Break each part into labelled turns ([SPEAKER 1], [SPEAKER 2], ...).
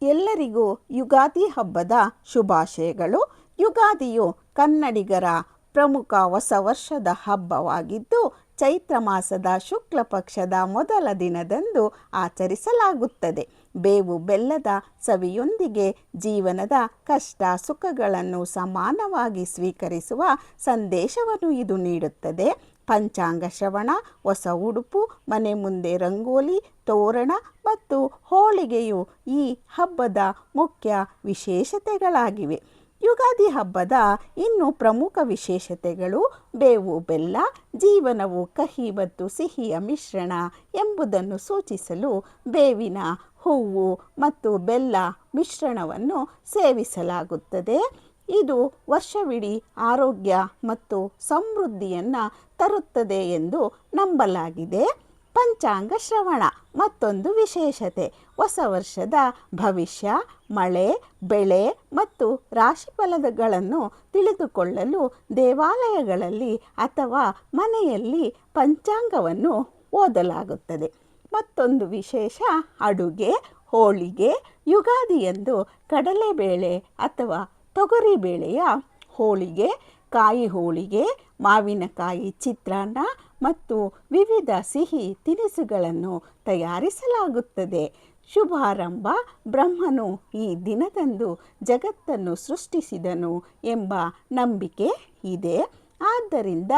[SPEAKER 1] ಎಲ್ಲರಿಗೂ ಯುಗಾದಿ ಹಬ್ಬದ ಶುಭಾಶಯಗಳು. ಯುಗಾದಿಯು ಕನ್ನಡಿಗರ ಪ್ರಮುಖ ಹೊಸ ವರ್ಷದ ಹಬ್ಬವಾಗಿದ್ದು, ಚೈತ್ರ ಮಾಸದ ಶುಕ್ಲ ಪಕ್ಷದ ಮೊದಲ ದಿನದಂದು ಆಚರಿಸಲಾಗುತ್ತದೆ. ಬೇವು ಬೆಲ್ಲದ ಸವಿಯೊಂದಿಗೆ ಜೀವನದ ಕಷ್ಟ ಸುಖಗಳನ್ನು ಸಮಾನವಾಗಿ ಸ್ವೀಕರಿಸುವ ಸಂದೇಶವನ್ನು ಇದು ನೀಡುತ್ತದೆ. ಪಂಚಾಂಗ ಶ್ರವಣ, ಹೊಸ ಉಡುಪು, ಮನೆ ಮುಂದೆ ರಂಗೋಲಿ, ತೋರಣ ಮತ್ತು ಹೋಳಿಗೆಯು ಈ ಹಬ್ಬದ ಮುಖ್ಯ ವಿಶೇಷತೆಗಳಾಗಿವೆ. ಯುಗಾದಿ ಹಬ್ಬದ ಇನ್ನು ಪ್ರಮುಖ ವಿಶೇಷತೆಗಳು: ಬೇವು ಬೆಲ್ಲ ಜೀವನವು ಕಹಿ ಮತ್ತು ಸಿಹಿಯ ಮಿಶ್ರಣ ಎಂಬುದನ್ನು ಸೂಚಿಸಲು ಬೇವಿನ ಹೂವು ಮತ್ತು ಬೆಲ್ಲ ಮಿಶ್ರಣವನ್ನು ಸೇವಿಸಲಾಗುತ್ತದೆ. ಇದು ವರ್ಷವಿಡೀ ಆರೋಗ್ಯ ಮತ್ತು ಸಮೃದ್ಧಿಯನ್ನು ತರುತ್ತದೆ ಎಂದು ನಂಬಲಾಗಿದೆ. ಪಂಚಾಂಗ ಶ್ರವಣ ಮತ್ತೊಂದು ವಿಶೇಷತೆ. ಹೊಸ ವರ್ಷದ ಭವಿಷ್ಯ, ಮಳೆ, ಬೆಳೆ ಮತ್ತು ರಾಶಿಫಲಗಳನ್ನು ತಿಳಿದುಕೊಳ್ಳಲು ದೇವಾಲಯಗಳಲ್ಲಿ ಅಥವಾ ಮನೆಯಲ್ಲಿ ಪಂಚಾಂಗವನ್ನು ಓದಲಾಗುತ್ತದೆ. ಮತ್ತೊಂದು ವಿಶೇಷ ಅಡುಗೆ, ಹೋಳಿಗೆ. ಯುಗಾದಿಯಂದು ಕಡಲೆಬೇಳೆ ಅಥವಾ ತೊಗರಿಬೇಳೆಯ ಹೋಳಿಗೆ, ಕಾಯಿ ಹೋಳಿಗೆ, ಮಾವಿನಕಾಯಿ ಚಿತ್ರಾನ್ನ ಮತ್ತು ವಿವಿಧ ಸಿಹಿ ತಿನಿಸುಗಳನ್ನು ತಯಾರಿಸಲಾಗುತ್ತದೆ. ಶುಭಾರಂಭ: ಬ್ರಹ್ಮನು ಈ ದಿನದಂದು ಜಗತ್ತನ್ನು ಸೃಷ್ಟಿಸಿದನು ಎಂಬ ನಂಬಿಕೆ ಇದೆ. ಆದ್ದರಿಂದ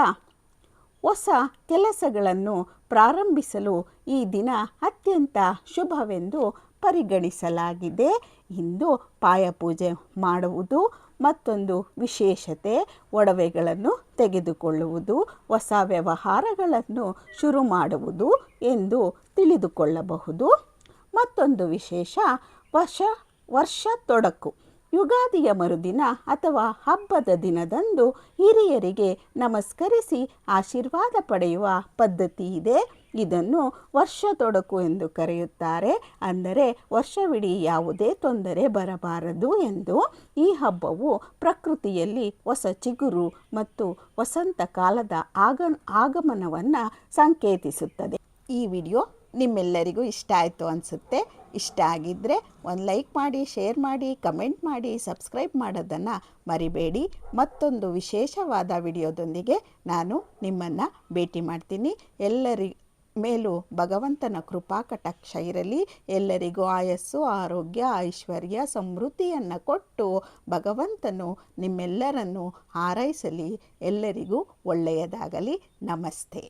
[SPEAKER 1] ಹೊಸ ಕೆಲಸಗಳನ್ನು ಪ್ರಾರಂಭಿಸಲು ಈ ದಿನ ಅತ್ಯಂತ ಶುಭವೆಂದು ಪರಿಗಣಿಸಲಾಗಿದೆ. ಇಂದು ಪಾಯಪೂಜೆ ಮಾಡುವುದು ಮತ್ತೊಂದು ವಿಶೇಷತೆ. ಒಡವೆಗಳನ್ನು ತೆಗೆದುಕೊಳ್ಳುವುದು, ಹೊಸ ವ್ಯವಹಾರಗಳನ್ನು ಶುರು ಮಾಡುವುದು ಎಂದು ತಿಳಿದುಕೊಳ್ಳಬಹುದು. ಮತ್ತೊಂದು ವಿಶೇಷ ವರ್ಷ ತೊಡಕು. ಯುಗಾದಿಯ ಮರುದಿನ ಅಥವಾ ಹಬ್ಬದ ದಿನದಂದು ಹಿರಿಯರಿಗೆ ನಮಸ್ಕರಿಸಿ ಆಶೀರ್ವಾದ ಪಡೆಯುವ ಪದ್ಧತಿ ಇದೆ. ಇದನ್ನು ವರ್ಷ ತೊಡಕು ಎಂದು ಕರೆಯುತ್ತಾರೆ. ಅಂದರೆ ವರ್ಷವಿಡೀ ಯಾವುದೇ ತೊಂದರೆ ಬರಬಾರದು ಎಂದು. ಈ ಹಬ್ಬವು ಪ್ರಕೃತಿಯಲ್ಲಿ ಹೊಸ ಚಿಗುರು ಮತ್ತು ವಸಂತ ಕಾಲದ ಆಗಮನವನ್ನು ಸಂಕೇತಿಸುತ್ತದೆ. ಈ ವಿಡಿಯೋ ನಿಮ್ಮೆಲ್ಲರಿಗೂ ಇಷ್ಟ ಆಯಿತು ಅನಿಸುತ್ತೆ. ಇಷ್ಟ ಆಗಿದ್ದರೆ ಒಂದು ಲೈಕ್ ಮಾಡಿ, ಶೇರ್ ಮಾಡಿ, ಕಮೆಂಟ್ ಮಾಡಿ, ಸಬ್ಸ್ಕ್ರೈಬ್ ಮಾಡೋದನ್ನು ಮರಿಬೇಡಿ. ಮತ್ತೊಂದು ವಿಶೇಷವಾದ ವಿಡಿಯೋದೊಂದಿಗೆ ನಾನು ನಿಮ್ಮನ್ನು ಭೇಟಿ ಮಾಡ್ತೀನಿ. ಎಲ್ಲರಿ ಮೇಲೂ ಭಗವಂತನ ಕೃಪಾ ಕಟಾಕ್ಷ ಇರಲಿ. ಎಲ್ಲರಿಗೂ ಆಯಸ್ಸು, ಆರೋಗ್ಯ, ಐಶ್ವರ್ಯ, ಸಮೃದ್ಧಿಯನ್ನು ಕೊಟ್ಟು ಭಗವಂತನು ನಿಮ್ಮೆಲ್ಲರನ್ನು ಹಾರೈಸಲಿ. ಎಲ್ಲರಿಗೂ ಒಳ್ಳೆಯದಾಗಲಿ. ನಮಸ್ತೆ.